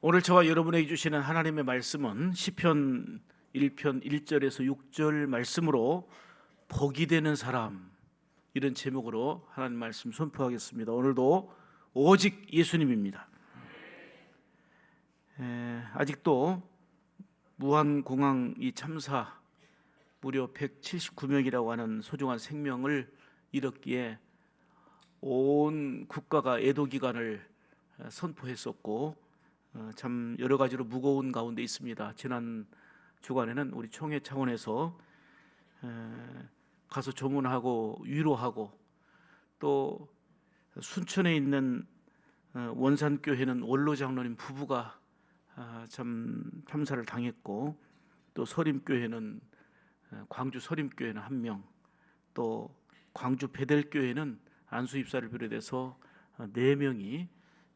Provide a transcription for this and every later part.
오늘 저와 여러분에게 주시는 하나님의 말씀은 시편 1편 1절에서 6절 말씀으로 복이 되는 사람, 이런 제목으로 하나님 말씀 선포하겠습니다. 오늘도 오직 예수님입니다. 아직도 무한공항 이 참사 무려 179명이라고 하는 소중한 생명을 잃었기에 온 국가가 애도 기간을 선포했었고 참 여러 가지로 무거운 가운데 있습니다. 지난 주간에는 우리 총회 차원에서 가서 조문하고 위로하고, 또 순천에 있는 원산교회는 원로 장로님 부부가 참 참사를 당했고, 또 서림교회는 광주 서림교회는 한 명, 또 광주 베델교회는 안수입사를 비롯해서 4명이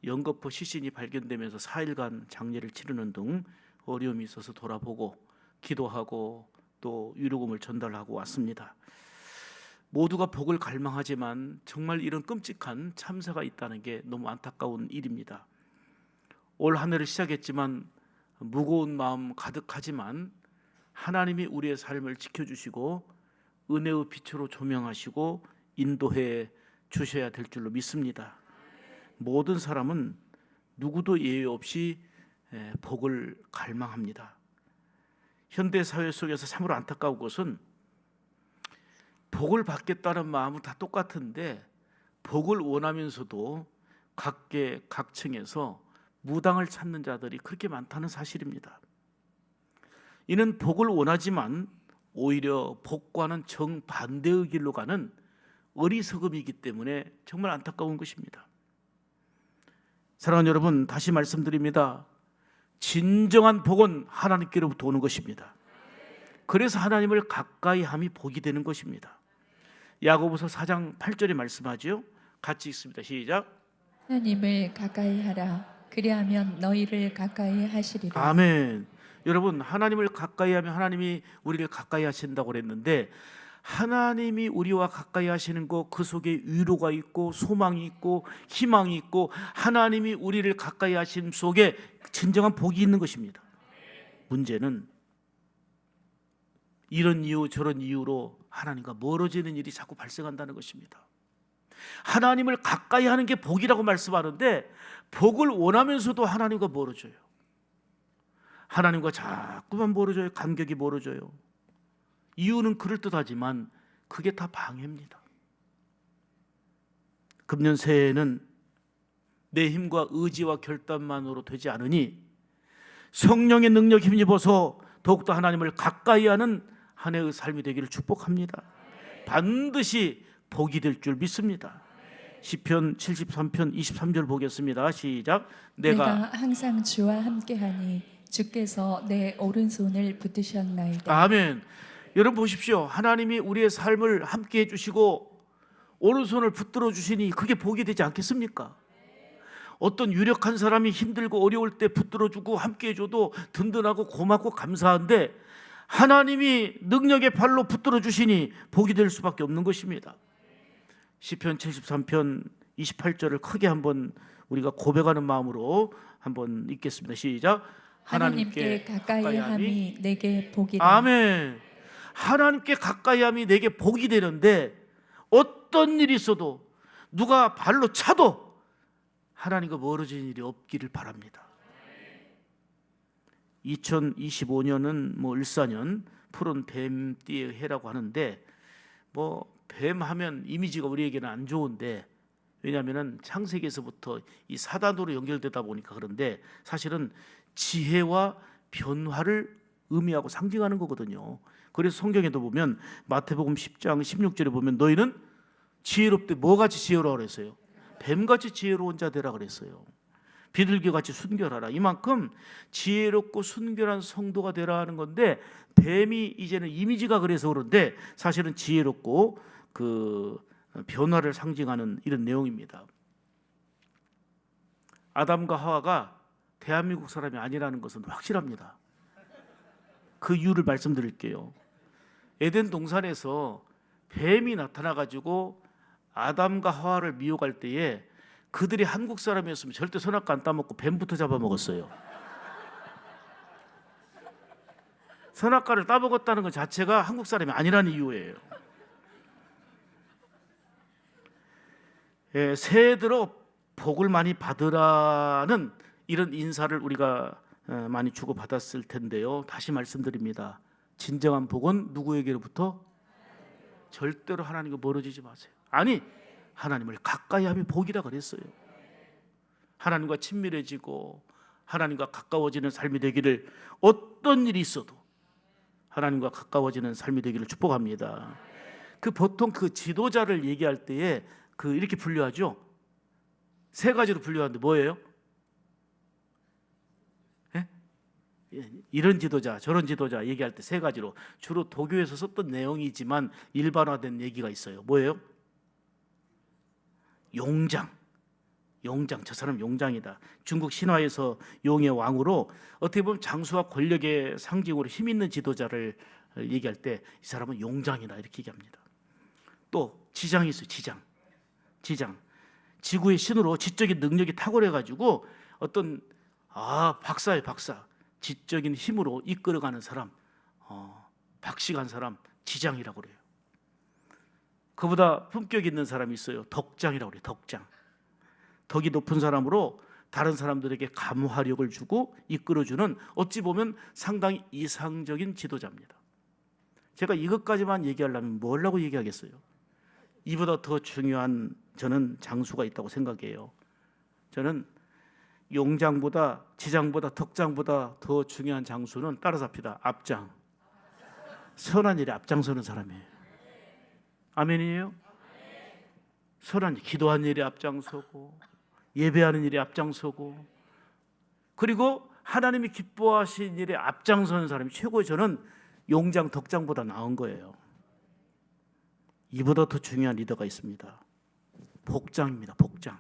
연거푸 시신이 발견되면서 4일간 장례를 치르는 등 어려움이 있어서 돌아보고 기도하고 또 위로금을 전달하고 왔습니다. 모두가 복을 갈망하지만 정말 이런 끔찍한 참사가 있다는 게 너무 안타까운 일입니다. 올 한 해를 시작했지만 무거운 마음 가득하지만 하나님이 우리의 삶을 지켜주시고 은혜의 빛으로 조명하시고 인도해 주셔야 될 줄로 믿습니다. 모든 사람은 누구도 예외 없이 복을 갈망합니다. 현대 사회 속에서 참으로 안타까운 것은 복을 받겠다는 마음은 다 똑같은데 복을 원하면서도 각계 각층에서 무당을 찾는 자들이 그렇게 많다는 사실입니다. 이는 복을 원하지만 오히려 복과는 정반대의 길로 가는 어리석음이기 때문에 정말 안타까운 것입니다. 사랑하는 여러분, 다시 말씀드립니다. 진정한 복은 하나님께로부터 오는 것입니다. 그래서 하나님을 가까이 함이 복이 되는 것입니다. 야고보서 4장 8절에 말씀하죠. 같이 읽습니다. 시작. 하나님을 가까이 하라. 그리하면 너희를 가까이 하시리라. 아멘. 여러분, 하나님을 가까이 하면 하나님이 우리를 가까이 하신다고 그랬는데, 하나님이 우리와 가까이 하시는 것, 그 속에 위로가 있고 소망이 있고 희망이 있고 하나님이 우리를 가까이 하심 속에 진정한 복이 있는 것입니다. 문제는 이런 이유 저런 이유로 하나님과 멀어지는 일이 자꾸 발생한다는 것입니다. 하나님을 가까이 하는 게 복이라고 말씀하는데 복을 원하면서도 하나님과 멀어져요. 하나님과 자꾸만 멀어져요. 간격이 멀어져요. 이유는 그럴듯하지만 그게 다 방해입니다. 금년 새해에는 내 힘과 의지와 결단만으로 되지 않으니 성령의 능력 힘입어서 더욱더 하나님을 가까이 하는 한 해의 삶이 되기를 축복합니다. 반드시 복이 될 줄 믿습니다. 시편 73편 23절 보겠습니다. 시작. 내가 항상 주와 함께하니 주께서 내 오른손을 붙드셨나이다. 아멘. 여러분 보십시오. 하나님이 우리의 삶을 함께 해주시고 오른손을 붙들어 주시니 그게 복이 되지 않겠습니까? 어떤 유력한 사람이 힘들고 어려울 때 붙들어주고 함께 해줘도 든든하고 고맙고 감사한데 하나님이 능력의 발로 붙들어 주시니 복이 될 수밖에 없는 것입니다. 시편 73편 28절을 크게 한번 우리가 고백하는 마음으로 한번 읽겠습니다. 시작. 하나님께 가까이 함이 내게 복이다. 아멘. 하나님께 가까이 함이 내게 복이 되는데 어떤 일이 있어도 누가 발로 차도 하나님과 멀어지는 일이 없기를 바랍니다. 2025년은 을사년 푸른 뱀띠의 해라고 하는데 뱀 하면 이미지가 우리에게는 안 좋은데, 왜냐하면 창세기에서부터 이 사단으로 연결되다 보니까 그런데 사실은 지혜와 변화를 의미하고 상징하는 거거든요. 그래서 성경에도 보면 마태복음 10장 16절에 보면 너희는 지혜롭되 뭐같이 지혜로워 그랬어요? 뱀같이 지혜로운 자 되라 그랬어요. 비둘기같이 순결하라. 이만큼 지혜롭고 순결한 성도가 되라 하는 건데, 뱀이 이제는 이미지가 그래서 그런데 사실은 지혜롭고 그 변화를 상징하는 이런 내용입니다. 아담과 하와가 대한민국 사람이 아니라는 것은 확실합니다. 그 이유를 말씀드릴게요. 에덴 동산에서 뱀이 나타나가지고 아담과 하와를 미혹할 때에 그들이 한국 사람이었으면 절대 선악과 안 따먹고 뱀부터 잡아먹었어요. 선악과를 따먹었다는 것 자체가 한국 사람이 아니라는 이유예요. 예, 새해 들어 복을 많이 받으라는 이런 인사를 우리가 많이 주고받았을 텐데요. 다시 말씀드립니다. 진정한 복은 누구에게로부터? 절대로 하나님과 멀어지지 마세요. 아니, 하나님을 가까이 하면 복이라 그랬어요. 하나님과 친밀해지고 하나님과 가까워지는 삶이 되기를, 어떤 일이 있어도 하나님과 가까워지는 삶이 되기를 축복합니다. 보통 그 지도자를 얘기할 때에 이렇게 분류하죠. 세 가지로 분류하는데 뭐예요? 예? 이런 지도자 저런 지도자 얘기할 때 세 가지로, 주로 도교에서 썼던 내용이지만 일반화된 얘기가 있어요. 뭐예요? 용장, 저 사람 용장이다. 중국 신화에서 용의 왕으로, 어떻게 보면 장수와 권력의 상징으로 힘 있는 지도자를 얘기할 때 이 사람은 용장이다 이렇게 얘기합니다. 또 지장이 있어요. 지장, 지구의 신으로 지적인 능력이 탁월해가지고 어떤 박사예요. 박사, 지적인 힘으로 이끌어가는 사람, 박식한 사람, 지장이라고 그래요. 그보다 품격 있는 사람이 있어요. 덕장이라고 그래요. 덕이 높은 사람으로 다른 사람들에게 감화력을 주고 이끌어주는, 어찌 보면 상당히 이상적인 지도자입니다. 제가 이것까지만 얘기하려면 뭐라고 얘기하겠어요? 이보다 더 중요한 저는 장수가 있다고 생각해요. 저는 용장보다, 지장보다, 덕장보다 더 중요한 장수는 따라서 합시다. 앞장. 선한 일에 앞장서는 사람이에요. 아멘이에요? 선한 일, 기도한 일에 앞장서고 예배하는 일에 앞장서고, 그리고 하나님이 기뻐하신 일에 앞장서는 사람이 최고의, 저는 용장, 덕장보다 나은 거예요. 이보다 더 중요한 리더가 있습니다. 복장입니다. 복장.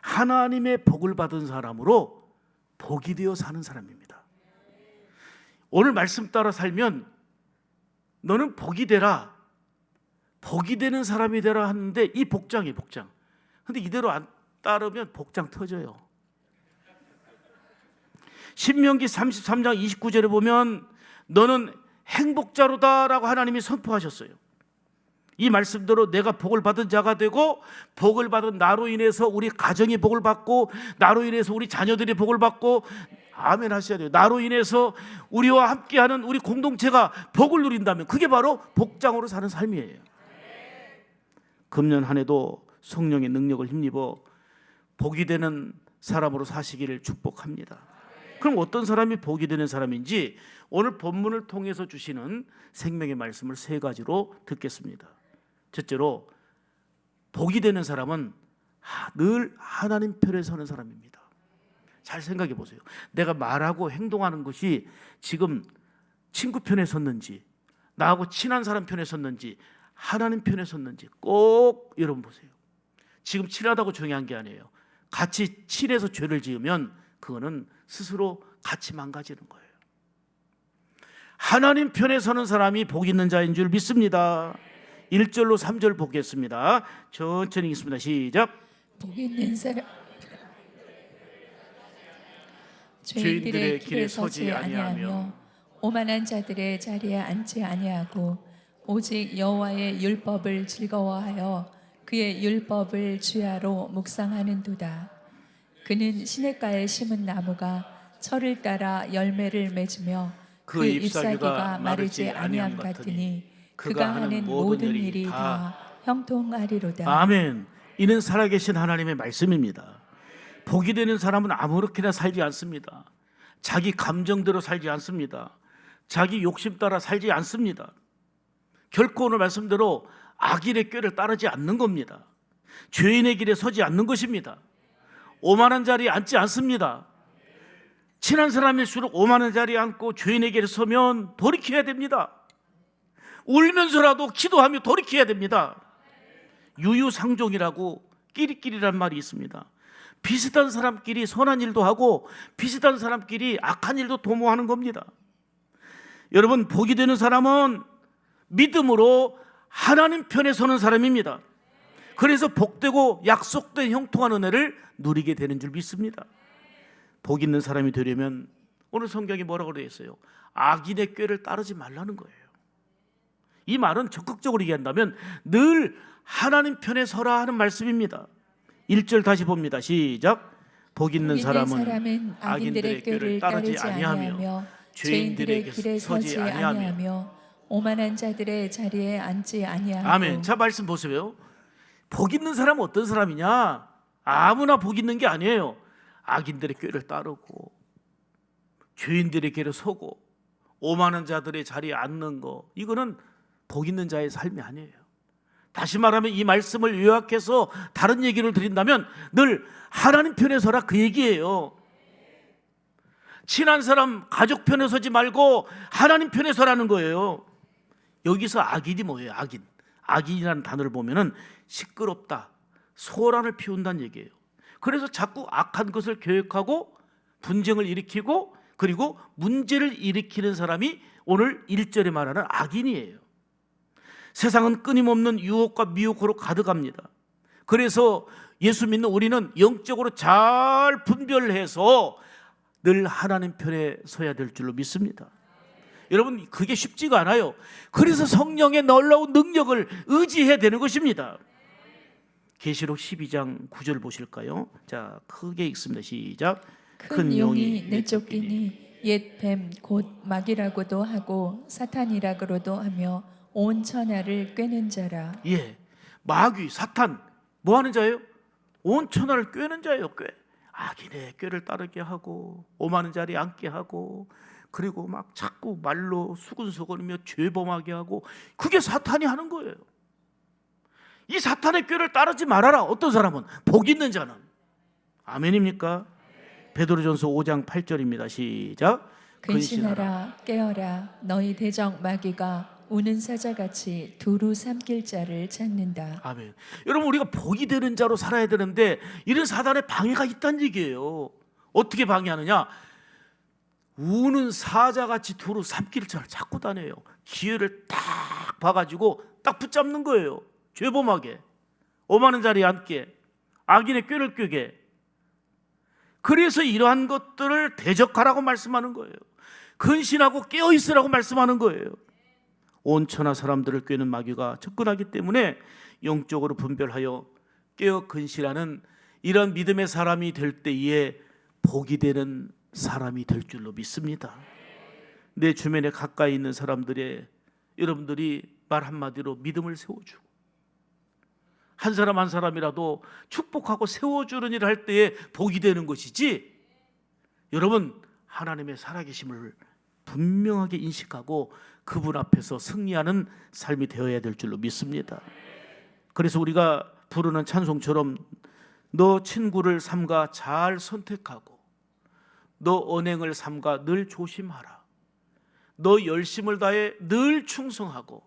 하나님의 복을 받은 사람으로 복이 되어 사는 사람입니다. 오늘 말씀 따라 살면 너는 복이 되라, 복이 되는 사람이 되라 하는데, 이 복장이에요. 복장. 근데 이대로 안 따르면 복장 터져요. 신명기 33장 29절에 보면 너는 행복자로다라고 하나님이 선포하셨어요. 이 말씀대로 내가 복을 받은 자가 되고, 복을 받은 나로 인해서 우리 가정이 복을 받고, 나로 인해서 우리 자녀들이 복을 받고, 아멘 하셔야 돼요. 나로 인해서 우리와 함께하는 우리 공동체가 복을 누린다면 그게 바로 복장으로 사는 삶이에요. 금년 한 해도 성령의 능력을 힘입어 복이 되는 사람으로 사시기를 축복합니다. 그럼 어떤 사람이 복이 되는 사람인지 오늘 본문을 통해서 주시는 생명의 말씀을 세 가지로 듣겠습니다. 첫째로, 복이 되는 사람은 늘 하나님 편에 서는 사람입니다. 잘 생각해 보세요. 내가 말하고 행동하는 것이 지금 친구 편에 섰는지, 나하고 친한 사람 편에 섰는지, 하나님 편에 섰는지 꼭 여러분 보세요. 지금 친하다고 중요한 게 아니에요. 같이 친해서 죄를 지으면 그거는 스스로 같이 망가지는 거예요. 하나님 편에 서는 사람이 복 있는 자인 줄 믿습니다. 1절로 3절 보겠습니다. 천천히 읽습니다. 시작. 복 있는 사람, 죄인들의 길에 서지 아니하며 오만한 자들의 자리에 앉지 아니하고 오직 여호와의 율법을 즐거워하여 그의 율법을 주야로 묵상하는도다. 그는 시냇가에 심은 나무가 철을 따라 열매를 맺으며 그 잎사귀가 마르지 아니함 같으니 그가 하는 모든 일이 다 형통하리로다. 아멘. 이는 살아계신 하나님의 말씀입니다. 복이 되는 사람은 아무렇게나 살지 않습니다. 자기 감정대로 살지 않습니다. 자기 욕심 따라 살지 않습니다. 결코 오늘 말씀대로 악인의 꾀를 따르지 않는 겁니다. 죄인의 길에 서지 않는 것입니다. 오만한 자리에 앉지 않습니다. 친한 사람일수록 오만한 자리에 앉고 죄인의 길에 서면 돌이켜야 됩니다. 울면서라도 기도하며 돌이켜야 됩니다. 유유상종이라고 끼리끼리란 말이 있습니다. 비슷한 사람끼리 선한 일도 하고 비슷한 사람끼리 악한 일도 도모하는 겁니다. 여러분, 복이 되는 사람은 믿음으로 하나님 편에 서는 사람입니다. 그래서 복되고 약속된 형통한 은혜를 누리게 되는 줄 믿습니다. 복 있는 사람이 되려면 오늘 성경이 뭐라고 되어 있어요? 악인의 꾀를 따르지 말라는 거예요. 이 말은 적극적으로 얘기한다면 늘 하나님 편에 서라 하는 말씀입니다. 1절 다시 봅니다. 시작. 복 있는 사람은 악인들의 꾀를 따르지 아니하며 죄인들의 길에 서지 아니하며 오만한 자들의 자리에 앉지 아니하고. 아멘. 자, 말씀 보세요. 복 있는 사람은 어떤 사람이냐? 아무나 복 있는 게 아니에요. 악인들의 꾀를 따르고 죄인들의 길에 서고 오만한 자들의 자리에 앉는 거, 이거는 복 있는 자의 삶이 아니에요. 다시 말하면 이 말씀을 요약해서 다른 얘기를 드린다면 늘 하나님 편에 서라, 그 얘기예요. 친한 사람, 가족 편에 서지 말고 하나님 편에 서라는 거예요. 여기서 악인이 뭐예요? 악인이라는 단어를 보면은 시끄럽다, 소란을 피운다는 얘기예요. 그래서 자꾸 악한 것을 계획하고 분쟁을 일으키고 그리고 문제를 일으키는 사람이 오늘 1절에 말하는 악인이에요. 세상은 끊임없는 유혹과 미혹으로 가득합니다. 그래서 예수 믿는 우리는 영적으로 잘 분별해서 늘 하나님 편에 서야 될 줄로 믿습니다. 여러분, 그게 쉽지가 않아요. 그래서 성령의 놀라운 능력을 의지해야 되는 것입니다. 계시록 12장 9절 보실까요? 자, 크게 읽습니다. 시작. 큰 용이 내쫓기니 옛 뱀 곧 마귀라고도 하고 사탄이라고도 하며 온 천하를 꿰는 자라. 예, 마귀, 사탄, 뭐 하는 자예요? 온 천하를 꿰는 자예요. 악인의 꾀를 따르게 하고 오만한 자리에 앉게 하고 그리고 막 자꾸 말로 수근수근이며 죄범하게 하고, 그게 사탄이 하는 거예요. 이 사탄의 꾀를 따르지 말아라. 어떤 사람은? 복 있는 자는. 아멘입니까? 베드로전서 5장 8절입니다. 시작. 근신하라 깨어라 너희 대적 마귀가 우는 사자같이 두루 삼킬 자를 찾는다. 아멘. 여러분, 우리가 복이 되는 자로 살아야 되는데 이런 사단의 방해가 있다는 얘기예요. 어떻게 방해하느냐? 우는 사자같이 두루 삼킬 자를 찾고 다녀요. 기회를 딱 봐가지고 딱 붙잡는 거예요. 죄범하게, 오만한 자리에 앉게, 악인의 꾀를 꾀게. 그래서 이러한 것들을 대적하라고 말씀하는 거예요. 근신하고 깨어있으라고 말씀하는 거예요. 온 천하 사람들을 꾀는 마귀가 접근하기 때문에 영적으로 분별하여 깨어 근신하는 이런 믿음의 사람이 될 때에 복이 되는 사람이 될 줄로 믿습니다. 내 주변에 가까이 있는 사람들의 여러분들이 말 한마디로 믿음을 세워주고 한 사람 한 사람이라도 축복하고 세워주는 일을 할 때에 복이 되는 것이지, 여러분 하나님의 살아계심을 분명하게 인식하고 그분 앞에서 승리하는 삶이 되어야 될 줄로 믿습니다. 그래서 우리가 부르는 찬송처럼 너 친구를 삼가 잘 선택하고 너 언행을 삼가 늘 조심하라. 너 열심을 다해 늘 충성하고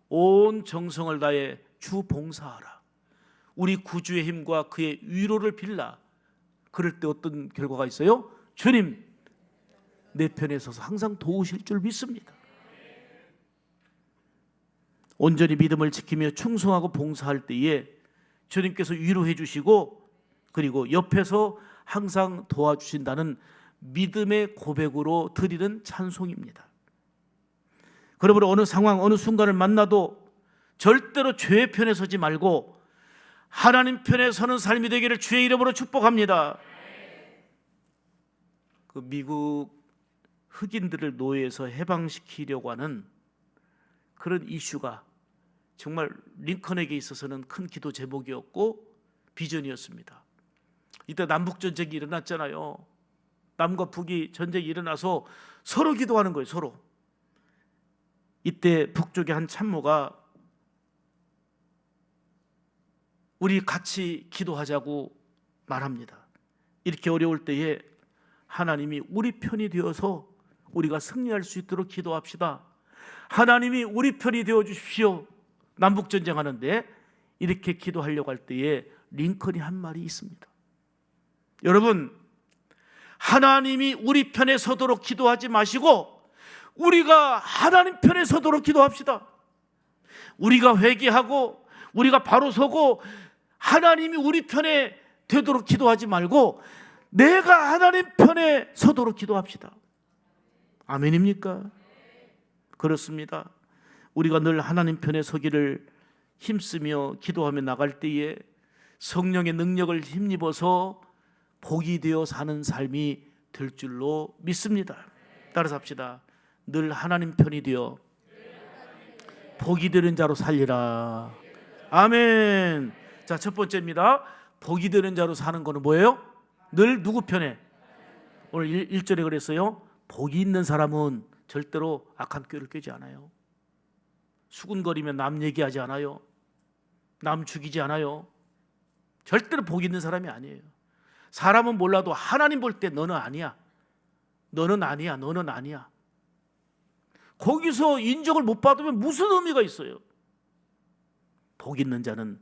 온 정성을 다해 주 봉사하라. 우리 구주의 힘과 그의 위로를 빌라. 그럴 때 어떤 결과가 있어요? 주님 내 편에 서서 항상 도우실 줄 믿습니다. 온전히 믿음을 지키며 충성하고 봉사할 때에 주님께서 위로해 주시고 그리고 옆에서 항상 도와주신다는 믿음의 고백으로 드리는 찬송입니다. 그러므로 어느 상황 어느 순간을 만나도 절대로 죄의 편에 서지 말고 하나님 편에 서는 삶이 되기를 주의 이름으로 축복합니다. 그 미국 흑인들을 노예에서 해방시키려고 하는 그런 이슈가 정말 링컨에게 있어서는 큰 기도 제목이었고 비전이었습니다. 이때 남북전쟁이 일어났잖아요. 남과 북이 전쟁이 일어나서 서로 기도하는 거예요. 서로. 이때 북쪽의 한 참모가 우리 같이 기도하자고 말합니다. 이렇게 어려울 때에 하나님이 우리 편이 되어서 우리가 승리할 수 있도록 기도합시다. 하나님이 우리 편이 되어 주십시오. 남북전쟁 하는데 이렇게 기도하려고 할 때에 링컨이 한 말이 있습니다. 여러분, 하나님이 우리 편에 서도록 기도하지 마시고 우리가 하나님 편에 서도록 기도합시다. 우리가 회개하고 우리가 바로 서고 하나님이 우리 편에 되도록 기도하지 말고 내가 하나님 편에 서도록 기도합시다. 아멘입니까? 그렇습니다. 우리가 늘 하나님 편에 서기를 힘쓰며 기도하며 나갈 때에 성령의 능력을 힘입어서 복이 되어 사는 삶이 될 줄로 믿습니다. 따라서 합시다. 늘 하나님 편이 되어 복이 되는 자로 살리라. 아멘. 자, 첫 번째입니다. 복이 되는 자로 사는 거는 뭐예요? 늘 누구 편에? 오늘 1절에 그랬어요. 복이 있는 사람은 절대로 악한 꾀를 꾀지 않아요. 수군거리면 남 얘기하지 않아요. 남 죽이지 않아요. 절대로 복이 있는 사람이 아니에요. 사람은 몰라도 하나님 볼 때 너는 아니야. 너는 아니야. 너는 아니야. 거기서 인정을 못 받으면 무슨 의미가 있어요? 복 있는 자는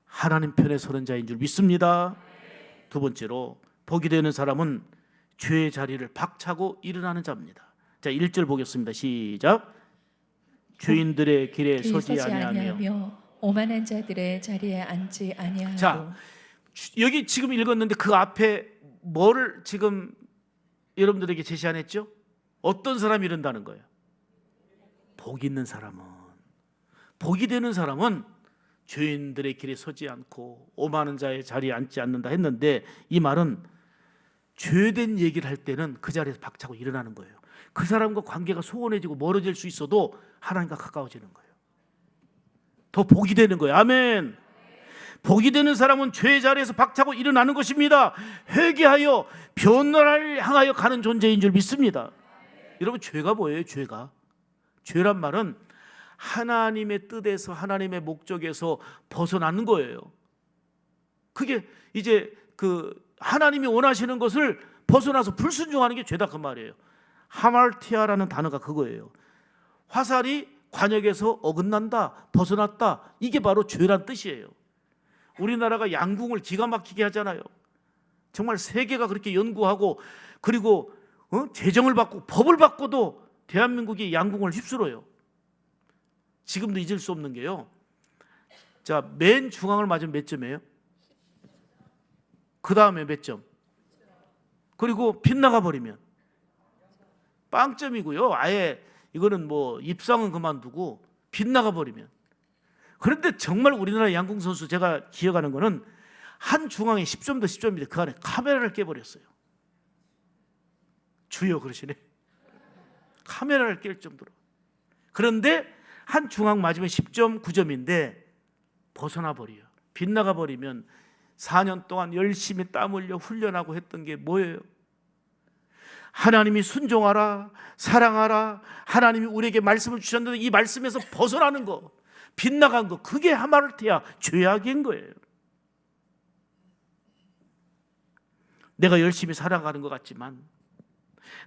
하나님 편에 서는 자인 줄 믿습니다. 두 번째로 복이 되는 사람은 죄의 자리를 박차고 일어나는 자입니다. 자, 1절 보겠습니다. 시작. 죄인들의 길에 서지 아니하며 오만한 자들의 자리에 앉지 아니하고. 자, 여기 지금 읽었는데 그 앞에 뭐를 지금 여러분들에게 제시 안 했죠? 어떤 사람이 이른다는 거예요? 복 있는 사람은, 복이 되는 사람은 죄인들의 길에 서지 않고 오만한 자의 자리에 앉지 않는다 했는데, 이 말은 죄된 얘기를 할 때는 그 자리에서 박차고 일어나는 거예요. 그 사람과 관계가 소원해지고 멀어질 수 있어도 하나님과 가까워지는 거예요. 더 복이 되는 거예요. 아멘. 복이 되는 사람은 죄의 자리에서 박차고 일어나는 것입니다. 회개하여 변화를 향하여 가는 존재인 줄 믿습니다. 여러분, 죄가 뭐예요? 죄란 말은 하나님의 뜻에서, 하나님의 목적에서 벗어나는 거예요. 그게 이제 그 하나님이 원하시는 것을 벗어나서 불순종하는 게 죄다 그 말이에요. 하말티아라는 단어가 그거예요. 화살이 관역에서 어긋난다, 벗어났다, 이게 바로 죄란 뜻이에요. 우리나라가 양궁을 기가 막히게 하잖아요. 정말 세계가 그렇게 연구하고, 그리고 재정을 받고 법을 받고도 대한민국이 양궁을 휩쓸어요. 지금도 잊을 수 없는 게요, 자, 맨 중앙을 맞으면 몇 점이에요? 그 다음에 몇 점? 그리고 빗나가 버리면 빵점이고요. 아예 이거는 뭐 입상은 그만두고 빗나가 버리면. 그런데 정말 우리나라 양궁 선수, 제가 기억하는 거는 한 중앙에 10점도 10점인데 그 안에 카메라를 깨버렸어요. 주여 그러시네. 카메라를 깰 정도로. 그런데 한 중앙 맞으면 10점, 9점인데 벗어나 버려요. 빗나가 버리면 4년 동안 열심히 땀 흘려 훈련하고 했던 게 뭐예요? 하나님이 순종하라, 사랑하라, 하나님이 우리에게 말씀을 주셨는데 이 말씀에서 벗어나는 거, 빗나간 거, 그게 하마르티아 죄악인 거예요. 내가 열심히 살아가는 것 같지만,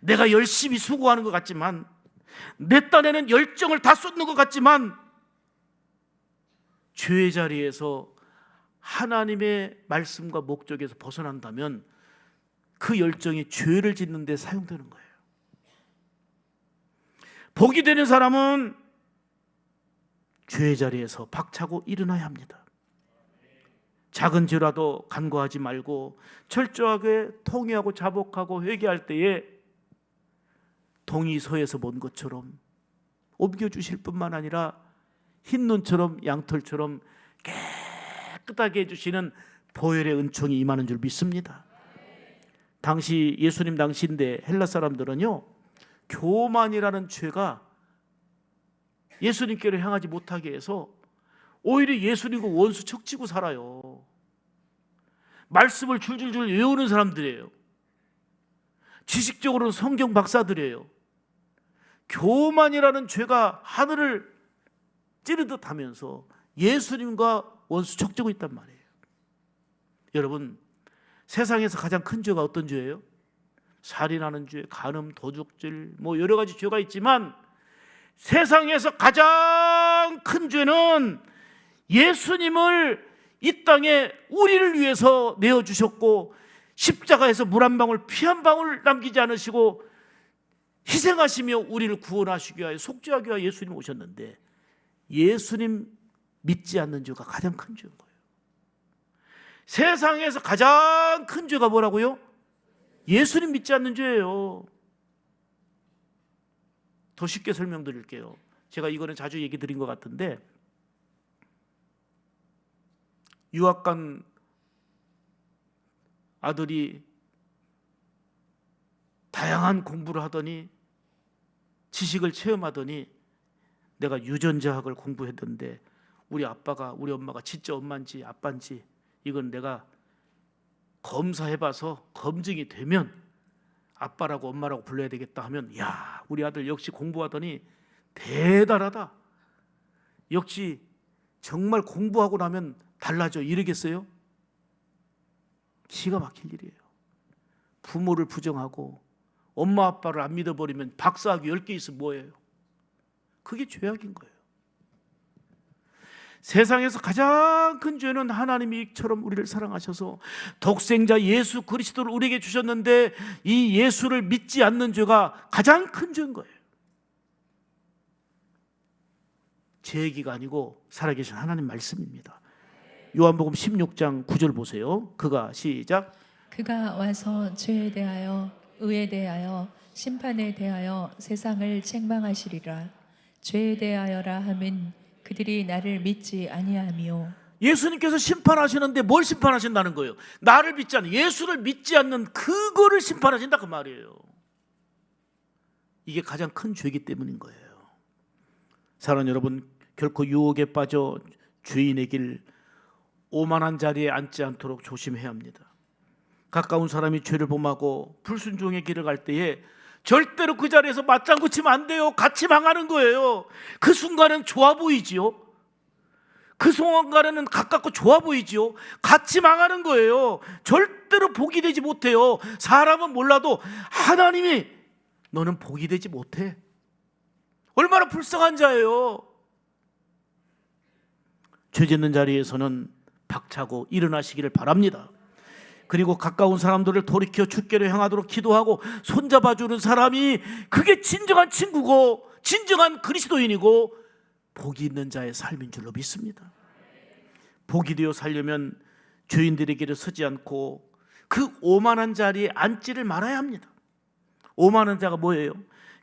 내가 열심히 수고하는 것 같지만, 내 딴에는 열정을 다 쏟는 것 같지만, 죄의 자리에서 하나님의 말씀과 목적에서 벗어난다면 그 열정이 죄를 짓는 데 사용되는 거예요. 복이 되는 사람은 죄의 자리에서 박차고 일어나야 합니다. 작은 죄라도 간과하지 말고 철저하게 통회하고 자복하고 회개할 때에 동이 서에서 본 것처럼 옮겨주실 뿐만 아니라 흰 눈처럼 양털처럼 깨끗하게 해주시는 보혈의 은총이 임하는 줄 믿습니다. 당시 예수님 당시인데 헬라 사람들은요, 교만이라는 죄가 예수님께로 향하지 못하게 해서 오히려 예수님과 원수 척지고 살아요. 말씀을 줄줄줄 외우는 사람들이에요. 지식적으로는 성경 박사들이에요. 교만이라는 죄가 하늘을 찌르듯 하면서 예수님과 원수 척지고 있단 말이에요. 여러분, 세상에서 가장 큰 죄가 어떤 죄예요? 살인하는 죄, 간음, 도둑질, 뭐 여러 가지 죄가 있지만 세상에서 가장 큰 죄는 예수님을 이 땅에 우리를 위해서 내어주셨고 십자가에서 물 한 방울, 피 한 방울 남기지 않으시고 희생하시며 우리를 구원하시기 위하여, 속죄하기 위하여 예수님 오셨는데, 예수님 믿지 않는 죄가 가장 큰 죄인 거예요. 세상에서 가장 큰 죄가 뭐라고요? 예수님 믿지 않는 죄예요. 더 쉽게 설명드릴게요. 제가 이거는 자주 얘기 드린 것 같은데, 유학 간 아들이 다양한 공부를 하더니 지식을 체험하더니 내가 유전자학을 공부했는데 우리 아빠가 우리 엄마가 진짜 엄마인지 아빠인지 이건 내가 검사해봐서 검증이 되면 아빠라고 엄마라고 불러야 되겠다 하면, 야, 우리 아들 역시 공부하더니 대단하다, 역시 정말 공부하고 나면 달라져, 이러겠어요? 기가 막힐 일이에요. 부모를 부정하고 엄마 아빠를 안 믿어버리면 박사학위 10개 있으면 뭐예요? 그게 죄악인 거예요. 세상에서 가장 큰 죄는 하나님이 이처럼 우리를 사랑하셔서 독생자 예수 그리스도를 우리에게 주셨는데 이 예수를 믿지 않는 죄가 가장 큰 죄인 거예요. 제 얘기가 아니고 살아계신 하나님 말씀입니다. 요한복음 16장 9절 보세요. 그가, 시작, 그가 와서 죄에 대하여 의에 대하여 심판에 대하여 세상을 책망하시리라. 죄에 대하여라 함은 그들이 나를 믿지 아니하며. 예수님께서 심판하시는데 뭘 심판하신다는 거예요? 나를 믿지 않는, 예수를 믿지 않는 그거를 심판하신다 그 말이에요. 이게 가장 큰 죄이기 때문인 거예요. 사랑하는 여러분, 결코 유혹에 빠져 죄인의 길, 오만한 자리에 앉지 않도록 조심해야 합니다. 가까운 사람이 죄를 범하고 불순종의 길을 갈 때에 절대로 그 자리에서 맞장구 치면 안 돼요. 같이 망하는 거예요. 그 순간은 좋아 보이지요. 그 순간에는 가깝고 좋아 보이지요. 같이 망하는 거예요. 절대로 복이 되지 못해요. 사람은 몰라도 하나님이 너는 복이 되지 못해. 얼마나 불쌍한 자예요. 죄 짓는 자리에서는 박차고 일어나시기를 바랍니다. 그리고 가까운 사람들을 돌이켜 주께로 향하도록 기도하고 손잡아주는 사람이 그게 진정한 친구고 진정한 그리스도인이고 복이 있는 자의 삶인 줄로 믿습니다. 복이 되어 살려면 죄인들의 길에 서지 않고 그 오만한 자리에 앉지를 말아야 합니다. 오만한 자가 뭐예요?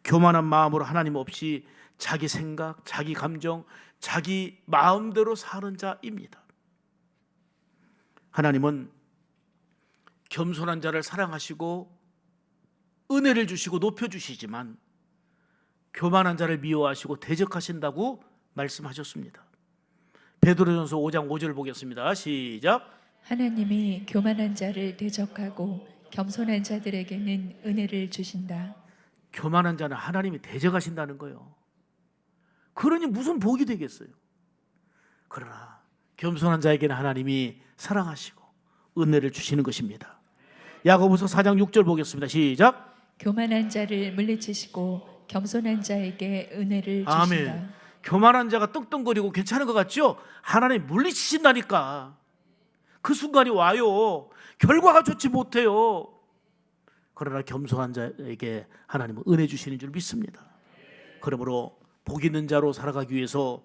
교만한 마음으로 하나님 없이 자기 생각, 자기 감정, 자기 마음대로 사는 자입니다. 하나님은 겸손한 자를 사랑하시고 은혜를 주시고 높여주시지만 교만한 자를 미워하시고 대적하신다고 말씀하셨습니다. 베드로전서 5장 5절 보겠습니다. 시작. 하나님이 교만한 자를 대적하고 겸손한 자들에게는 은혜를 주신다. 교만한 자는 하나님이 대적하신다는 거예요. 그러니 무슨 복이 되겠어요? 그러나 겸손한 자에게는 하나님이 사랑하시고 은혜를 주시는 것입니다. 야고보서 4장 6절 보겠습니다. 시작. 교만한 자를 물리치시고 겸손한 자에게 은혜를 주신다. 아멘. 교만한 자가 떵떵거리고 괜찮은 것 같죠? 하나님 물리치신다니까. 그 순간이 와요. 결과가 좋지 못해요. 그러나 겸손한 자에게 하나님은 은혜 주시는 줄 믿습니다. 그러므로 복 있는 자로 살아가기 위해서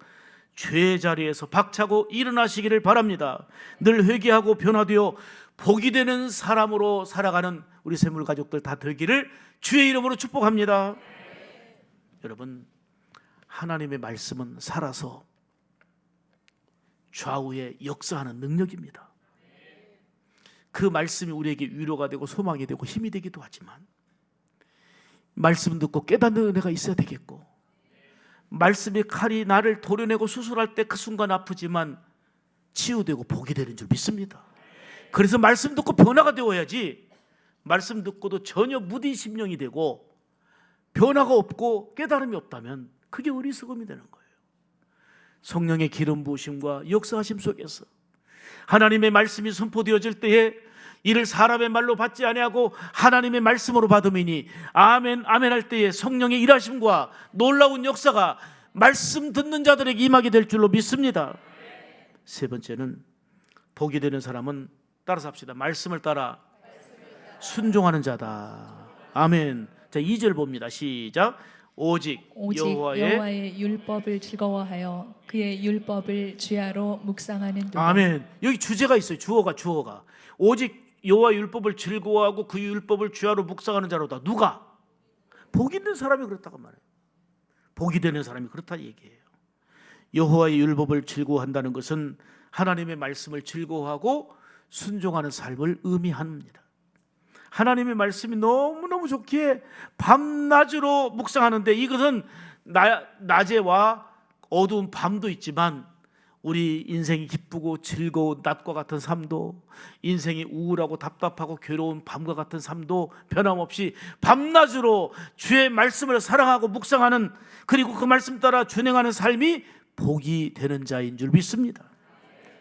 죄의 자리에서 박차고 일어나시기를 바랍니다. 늘 회개하고 변화되어 복이 되는 사람으로 살아가는 우리 샘물 가족들 다 되기를 주의 이름으로 축복합니다. 여러분, 하나님의 말씀은 살아서 좌우에 역사하는 능력입니다. 그 말씀이 우리에게 위로가 되고 소망이 되고 힘이 되기도 하지만 말씀 듣고 깨닫는 은혜가 있어야 되겠고, 말씀의 칼이 나를 도려내고 수술할 때 그 순간 아프지만 치유되고 복이 되는 줄 믿습니다. 그래서 말씀 듣고 변화가 되어야지, 말씀 듣고도 전혀 무딘 심령이 되고 변화가 없고 깨달음이 없다면 그게 어리석음이 되는 거예요. 성령의 기름 부으심과 역사하심 속에서 하나님의 말씀이 선포되어질 때에 이를 사람의 말로 받지 아니하고 하나님의 말씀으로 받음이니 아멘 아멘 할 때에 성령의 일하심과 놀라운 역사가 말씀 듣는 자들에게 임하게 될 줄로 믿습니다. 세 번째는 복이 되는 사람은 따라서 합시다. 말씀을 따라 순종하는 자다. 아멘. 자, 2절 봅니다. 시작. 오직 여호와의 율법을 즐거워하여 그의 율법을 주야로 묵상하는 도다. 아멘. 여기 주제가 있어요. 주어가 오직 여호와의 율법을 즐거워하고 그 율법을 주야로 묵상하는 자로다. 누가? 복 있는 사람이 그랬다고 말해요. 복이 되는 사람이 그렇다 얘기해요. 여호와의 율법을 즐거워한다는 것은 하나님의 말씀을 즐거워하고 순종하는 삶을 의미합니다. 하나님의 말씀이 너무너무 좋기에 밤낮으로 묵상하는데, 이것은 낮에와 어두운 밤도 있지만 우리 인생이 기쁘고 즐거운 낮과 같은 삶도, 인생이 우울하고 답답하고 괴로운 밤과 같은 삶도 변함없이 밤낮으로 주의 말씀을 사랑하고 묵상하는, 그리고 그 말씀 따라 준행하는 삶이 복이 되는 자인 줄 믿습니다.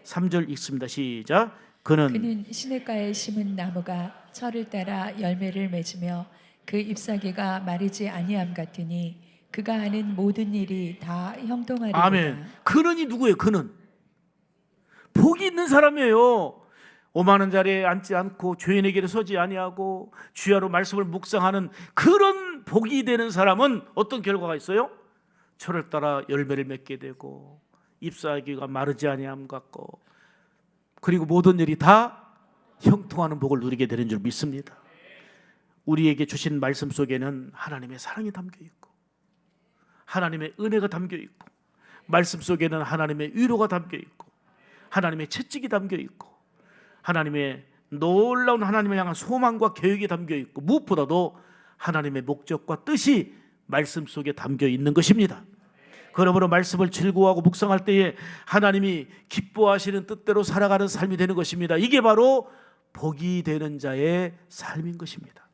3절 읽습니다. 시작. 그는 시냇가에 심은 나무가 철을 따라 열매를 맺으며 그 잎사귀가 마르지 아니함 같으니 그가 하는 모든 일이 다 형통하리로다. 아멘. 그는이 누구예요? 그는 복이 있는 사람이에요. 오만한 자리에 앉지 않고 죄인에게로 서지 아니하고 주야로 말씀을 묵상하는 그런 복이 되는 사람은 어떤 결과가 있어요? 철을 따라 열매를 맺게 되고 잎사귀가 마르지 아니함 같고, 그리고 모든 일이 다 형통하는 복을 누리게 되는 줄 믿습니다. 우리에게 주신 말씀 속에는 하나님의 사랑이 담겨 있고 하나님의 은혜가 담겨 있고, 말씀 속에는 하나님의 위로가 담겨 있고 하나님의 채찍이 담겨 있고 하나님의 놀라운 하나님을 향한 소망과 계획이 담겨 있고, 무엇보다도 하나님의 목적과 뜻이 말씀 속에 담겨 있는 것입니다. 그러므로 말씀을 즐거워하고 묵상할 때에 하나님이 기뻐하시는 뜻대로 살아가는 삶이 되는 것입니다. 이게 바로 복이 되는 자의 삶인 것입니다.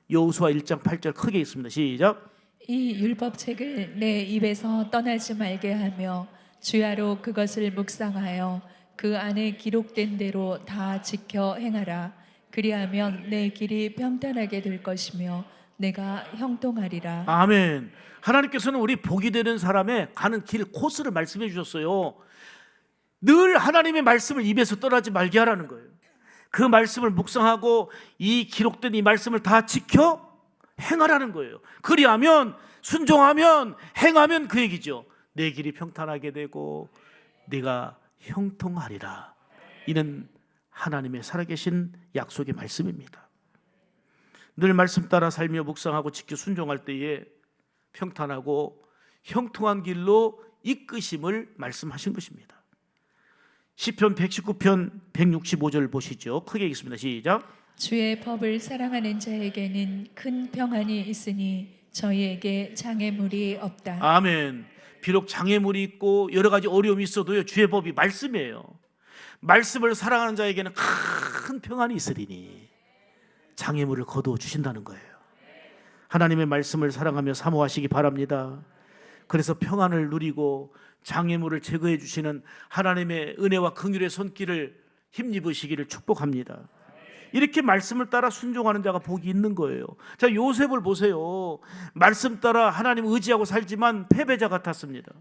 여호수아 1장 8절 크게 읽습니다. 시작. 이 율법책을 내 입에서 떠나지 말게 하며 주야로 그것을 묵상하여 그 안에 기록된 대로 다 지켜 행하라. 그리하면 내 길이 평탄하게 될 것이며 내가 형통하리라. 아멘. 하나님께서는 우리 복이 되는 사람의 가는 길 코스를 말씀해 주셨어요. 늘 하나님의 말씀을 입에서 떠나지 말게 하라는 거예요. 그 말씀을 묵상하고 이 기록된 이 말씀을 다 지켜 행하라는 거예요. 그리하면, 순종하면, 행하면 그 얘기죠. 내 길이 평탄하게 되고 네가 형통하리라. 이는 하나님의 살아계신 약속의 말씀입니다. 늘 말씀 따라 살며 묵상하고 지켜 순종할 때에 평탄하고 형통한 길로 이끄심을 말씀하신 것입니다. 시편 119편 165절 보시죠. 크게 읽습니다. 시작. 주의 법을 사랑하는 자에게는 큰 평안이 있으니 저희에게 장애물이 없다. 아멘. 비록 장애물이 있고 여러 가지 어려움이 있어도요, 주의 법이 말씀이에요. 말씀을 사랑하는 자에게는 큰 평안이 있으리니 장애물을 거두어 주신다는 거예요. 하나님의 말씀을 사랑하며 사모하시기 바랍니다. 그래서 평안을 누리고 장애물을 제거해 주시는 하나님의 은혜와 긍휼의 손길을 힘입으시기를 축복합니다. 이렇게 말씀을 따라 순종하는 자가 복이 있는 거예요. 자, 요셉을 보세요. 말씀 따라 하나님 의지하고 살지만 패배자 같았습니다.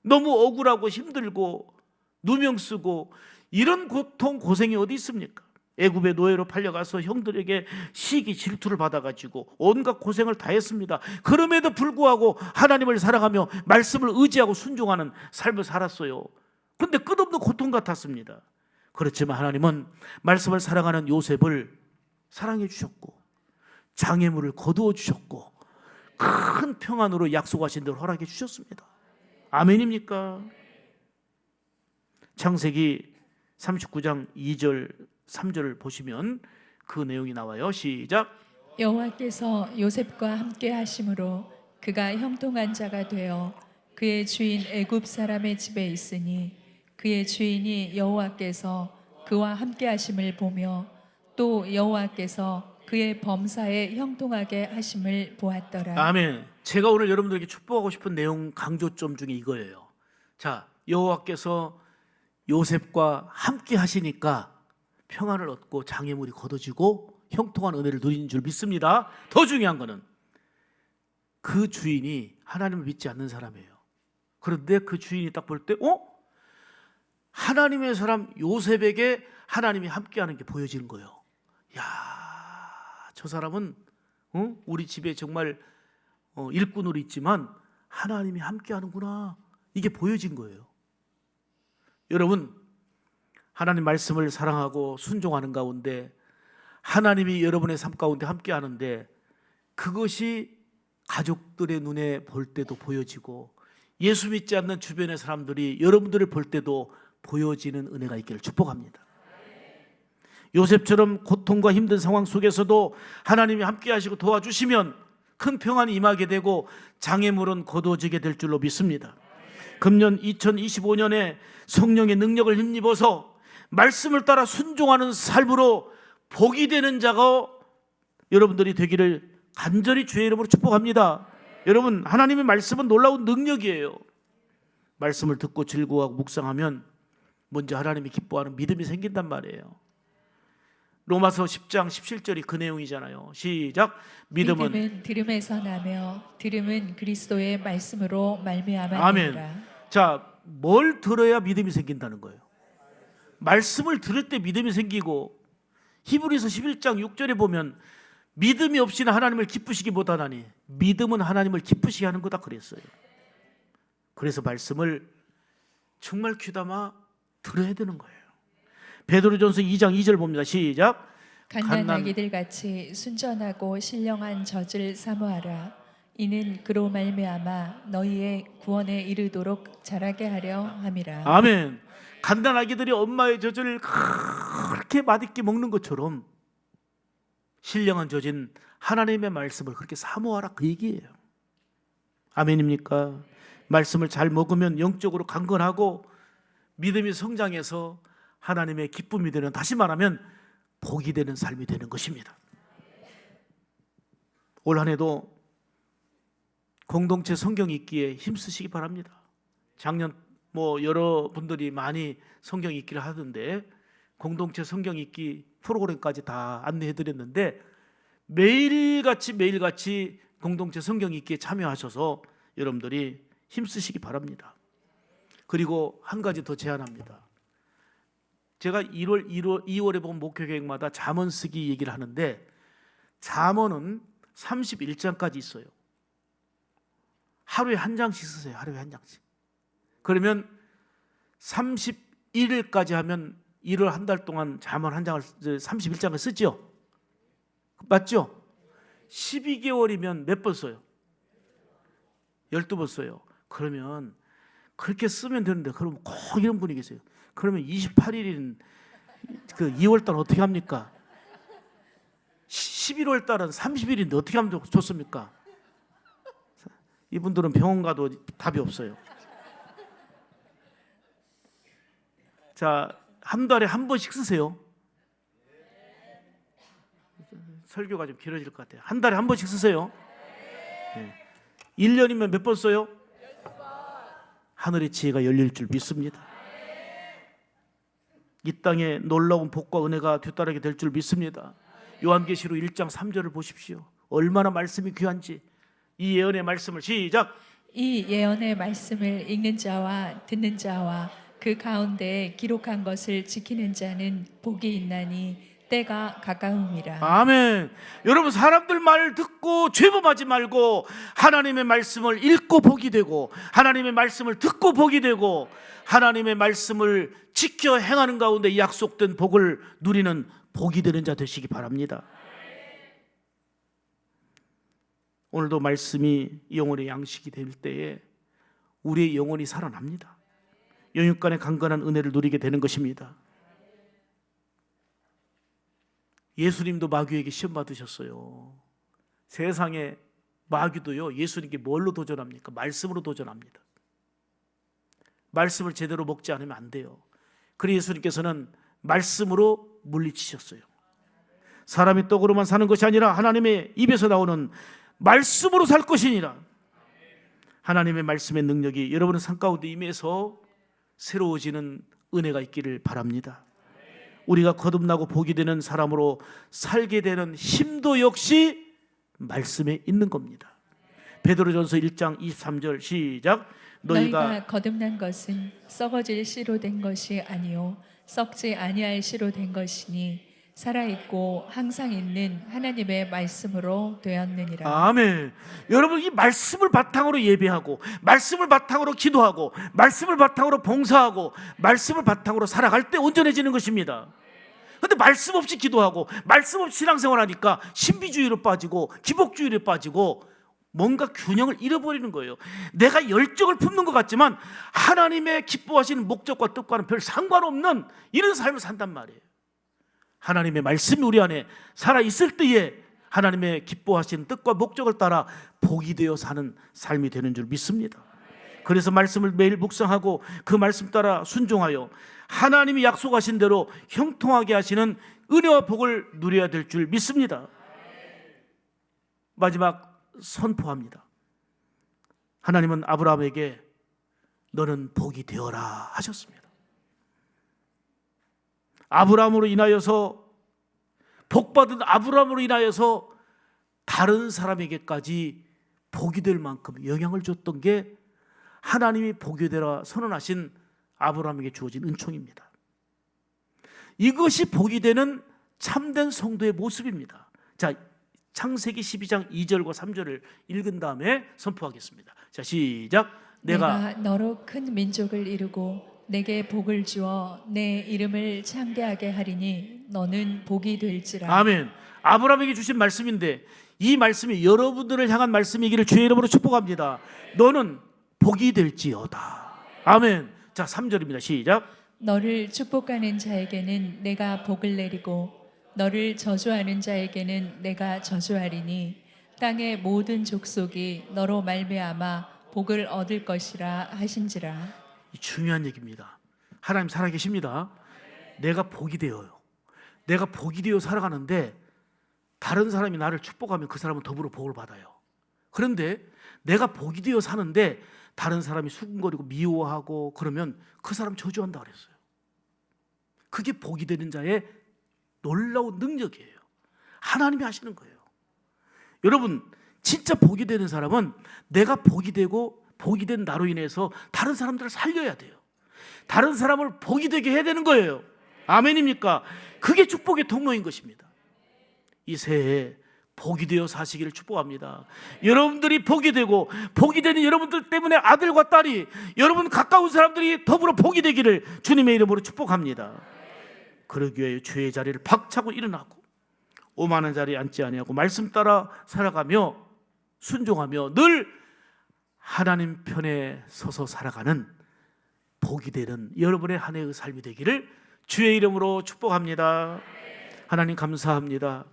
너무 억울하고 힘들고 누명 쓰고 이런 고통 고생이 어디 있습니까? 애굽의 노예로 팔려가서 형들에게 시기 질투를 받아가지고 온갖 고생을 다 했습니다. 그럼에도 불구하고 하나님을 사랑하며 말씀을 의지하고 순종하는 삶을 살았어요. 근데 끝없는 고통 같았습니다. 그렇지만 하나님은 말씀을 사랑하는 요셉을 사랑해 주셨고 장애물을 거두어 주셨고 큰 평안으로 약속하신 대로 허락해 주셨습니다. 아멘입니까? 창세기 39장 2절 3절을 보시면 그 내용이 나와요. 시작. 여호와께서 요셉과 함께 하심으로 그가 형통한 자가 되어 그의 주인 애굽 사람의 집에 있으니 그의 주인이 여호와께서 그와 함께 하심을 보며 또 여호와께서 그의 범사에 형통하게 하심을 보았더라. 아멘. 제가 오늘 여러분들에게 축복하고 싶은 내용 강조점 중에 이거예요. 자, 여호와께서 요셉과 함께 하시니까 평안을 얻고 장애물이 걷어지고 형통한 은혜를 누리는 줄 믿습니다. 더 중요한 거는 그 주인이 하나님을 믿지 않는 사람이에요. 그런데 그 주인이 딱 볼 때 하나님의 사람 요셉에게 하나님이 함께하는 게 보여지는 거예요. 야, 저 사람은 우리 집에 정말 일꾼으로 있지만 하나님이 함께하는구나. 이게 보여진 거예요. 여러분, 하나님 말씀을 사랑하고 순종하는 가운데 하나님이 여러분의 삶 가운데 함께하는데 그것이 가족들의 눈에 볼 때도 보여지고 예수 믿지 않는 주변의 사람들이 여러분들을 볼 때도 보여지는 은혜가 있기를 축복합니다. 요셉처럼 고통과 힘든 상황 속에서도 하나님이 함께 하시고 도와주시면 큰 평안이 임하게 되고 장애물은 거두어지게 될 줄로 믿습니다. 금년 2025년에 성령의 능력을 힘입어서 말씀을 따라 순종하는 삶으로 복이 되는 자가 여러분들이 되기를 간절히 주의 이름으로 축복합니다. 여러분, 하나님의 말씀은 놀라운 능력이에요. 말씀을 듣고 즐거워하고 묵상하면 먼저 하나님이 기뻐하는 믿음이 생긴단 말이에요. 로마서 10장 17절이 그 내용이잖아요. 시작. 믿음은 들음에서 나며 들음은 그리스도의 말씀으로 말미암아 아멘. 되니라. 자, 뭘 들어야 믿음이 생긴다는 거예요? 말씀을 들을 때 믿음이 생기고, 히브리서 11장 6절에 보면 믿음이 없이는 하나님을 기쁘시기 못하나니 믿음은 하나님을 기쁘시게 하는 거다 그랬어요. 그래서 말씀을 정말 귀담아 들어야 되는 거예요. 베드로전서 2장 2절 봅니다. 시작. 갓난아기들 같이 순전하고 신령한 젖을 사모하라. 이는 그로 말미암아 너희의 구원에 이르도록 자라게 하려 함이라. 아멘. 갓난아기들이 엄마의 젖을 그렇게 맛있게 먹는 것처럼 신령한 젖인 하나님의 말씀을 그렇게 사모하라, 그 얘기예요. 아멘입니까? 말씀을 잘 먹으면 영적으로 강건하고 믿음이 성장해서 하나님의 기쁨이 되는, 다시 말하면 복이 되는 삶이 되는 것입니다. 올 한 해도 공동체 성경 읽기에 힘쓰시기 바랍니다. 작년 여러분들이 많이 성경 읽기를 하던데 공동체 성경 읽기 프로그램까지 다 안내해 드렸는데 매일같이 공동체 성경 읽기에 참여하셔서 여러분들이 힘쓰시기 바랍니다. 그리고 한 가지 더 제안합니다. 제가 2월에 본 목회 계획마다 잠언 쓰기 얘기를 하는데 잠언은 31장까지 있어요. 하루에 한 장씩 쓰세요. 하루에 한 장씩. 그러면 31일까지 하면 1월 한 달 동안 잠언 한 장을 31장을 쓰죠. 맞죠? 12개월이면 몇 번 써요? 12번 써요. 그러면 그렇게 쓰면 되는데, 그럼 꼭 이런 분이 계세요. 그러면 28일인 그 2월 달 어떻게 합니까? 11월 달은 30일인데 어떻게 하면 좋습니까? 이분들은 병원 가도 답이 없어요. 자, 한 달에 한 번씩 쓰세요. 설교가 좀 길어질 것 같아요. 한 달에 한 번씩 쓰세요. 네. 1년이면 몇 번 써요? 하늘의 지혜가 열릴 줄 믿습니다. 이 땅에 놀라운 복과 은혜가 뒤따르게 될 줄 믿습니다. 요한계시록 1장 3절을 보십시오. 얼마나 말씀이 귀한지. 이 예언의 말씀을 시작. 이 예언의 말씀을 읽는 자와 듣는 자와 그 가운데 기록한 것을 지키는 자는 복이 있나니 때가 가까움이라. 아멘. 여러분, 사람들 말 듣고 죄범하지 말고 하나님의 말씀을 읽고 복이 되고 하나님의 말씀을 듣고 복이 되고 하나님의 말씀을 지켜 행하는 가운데 약속된 복을 누리는 복이 되는 자 되시기 바랍니다. 오늘도 말씀이 영혼의 양식이 될 때에 우리의 영혼이 살아납니다. 영육간의 강건한 은혜를 누리게 되는 것입니다. 예수님도 마귀에게 시험 받으셨어요. 세상에 마귀도요, 예수님께 뭘로 도전합니까? 말씀으로 도전합니다. 말씀을 제대로 먹지 않으면 안 돼요. 그래서 예수님께서는 말씀으로 물리치셨어요. 사람이 떡으로만 사는 것이 아니라 하나님의 입에서 나오는 말씀으로 살 것이니라. 하나님의 말씀의 능력이 여러분의 삶 가운데 임해서 새로워지는 은혜가 있기를 바랍니다. 우리가 거듭나고 복이 되는 사람으로 살게 되는 힘도 역시 말씀에 있는 겁니다. 베드로전서 1장 23절 시작. 너희가 거듭난 것은 썩어질 씨로 된 것이 아니요 썩지 아니할 씨로 된 것이니 살아있고 항상 있는 하나님의 말씀으로 되었느니라. 아멘. 여러분, 이 말씀을 바탕으로 예배하고 말씀을 바탕으로 기도하고 말씀을 바탕으로 봉사하고 말씀을 바탕으로 살아갈 때 온전해지는 것입니다. 그런데 말씀 없이 기도하고 말씀 없이 신앙생활하니까 신비주의로 빠지고 기복주의로 빠지고 뭔가 균형을 잃어버리는 거예요. 내가 열정을 품는 것 같지만 하나님의 기뻐하시는 목적과 뜻과는 별 상관없는 이런 삶을 산단 말이에요. 하나님의 말씀이 우리 안에 살아있을 때에 하나님의 기뻐하시는 뜻과 목적을 따라 복이 되어 사는 삶이 되는 줄 믿습니다. 그래서 말씀을 매일 묵상하고 그 말씀 따라 순종하여 하나님이 약속하신 대로 형통하게 하시는 은혜와 복을 누려야 될 줄 믿습니다. 마지막 선포합니다. 하나님은 아브라함에게 너는 복이 되어라 하셨습니다. 아브라함으로 인하여서 복받은 아브라함으로 인하여서 다른 사람에게까지 복이 될 만큼 영향을 줬던 게 하나님이 복이 되라 선언하신 아브라함에게 주어진 은총입니다. 이것이 복이 되는 참된 성도의 모습입니다. 자, 창세기 12장 2절과 3절을 읽은 다음에 선포하겠습니다. 자, 시작. 내가 너로 큰 민족을 이루고 내게 복을 주어 내 이름을 창대하게 하리니 너는 복이 될지라. 아멘. 아브라함에게 주신 말씀인데 이 말씀이 여러분들을 향한 말씀이기를 주의 이름으로 축복합니다. 너는 복이 될지어다. 아멘. 자, 3절입니다. 시작. 너를 축복하는 자에게는 내가 복을 내리고 너를 저주하는 자에게는 내가 저주하리니 땅의 모든 족속이 너로 말미암아 복을 얻을 것이라 하신지라. 이 중요한 얘기입니다. 하나님 살아계십니다. 내가 복이 되어요. 내가 복이 되어 살아가는데 다른 사람이 나를 축복하면 그 사람은 더불어 복을 받아요. 그런데 내가 복이 되어 사는데 다른 사람이 수군거리고 미워하고 그러면 그 사람 저주한다 그랬어요. 그게 복이 되는 자의 놀라운 능력이에요. 하나님이 하시는 거예요. 여러분, 진짜 복이 되는 사람은 내가 복이 되고 복이 된 나로 인해서 다른 사람들을 살려야 돼요. 다른 사람을 복이 되게 해야 되는 거예요. 아멘입니까? 그게 축복의 통로인 것입니다. 이 새해 복이 되어 사시기를 축복합니다. 여러분들이 복이 되고 복이 되는 여러분들 때문에 아들과 딸이 여러분 가까운 사람들이 더불어 복이 되기를 주님의 이름으로 축복합니다. 그러기 위해 주의 자리를 박차고 일어나고 오만한 자리에 앉지 아니하고 말씀 따라 살아가며 순종하며 늘 하나님 편에 서서 살아가는 복이 되는 여러분의 한 해의 삶이 되기를 주의 이름으로 축복합니다. 하나님 감사합니다.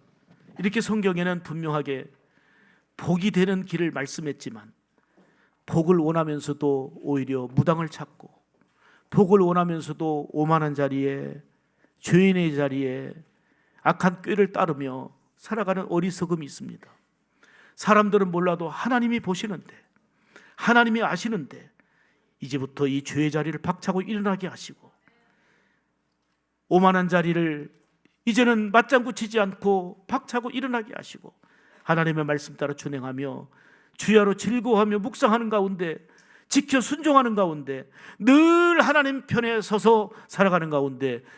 이렇게 성경에는 분명하게 복이 되는 길을 말씀했지만 복을 원하면서도 오히려 무당을 찾고 복을 원하면서도 오만한 자리에 죄인의 자리에 악한 꾀를 따르며 살아가는 어리석음이 있습니다. 사람들은 몰라도 하나님이 보시는데 하나님이 아시는데 이제부터 이 죄의 자리를 박차고 일어나게 하시고 오만한 자리를 이제는 맞장구 치지 않고 박차고 일어나게 하시고 하나님의 말씀 따라 준행하며 주야로 즐거워하며 묵상하는 가운데 지켜 순종하는 가운데 늘 하나님 편에 서서 살아가는 가운데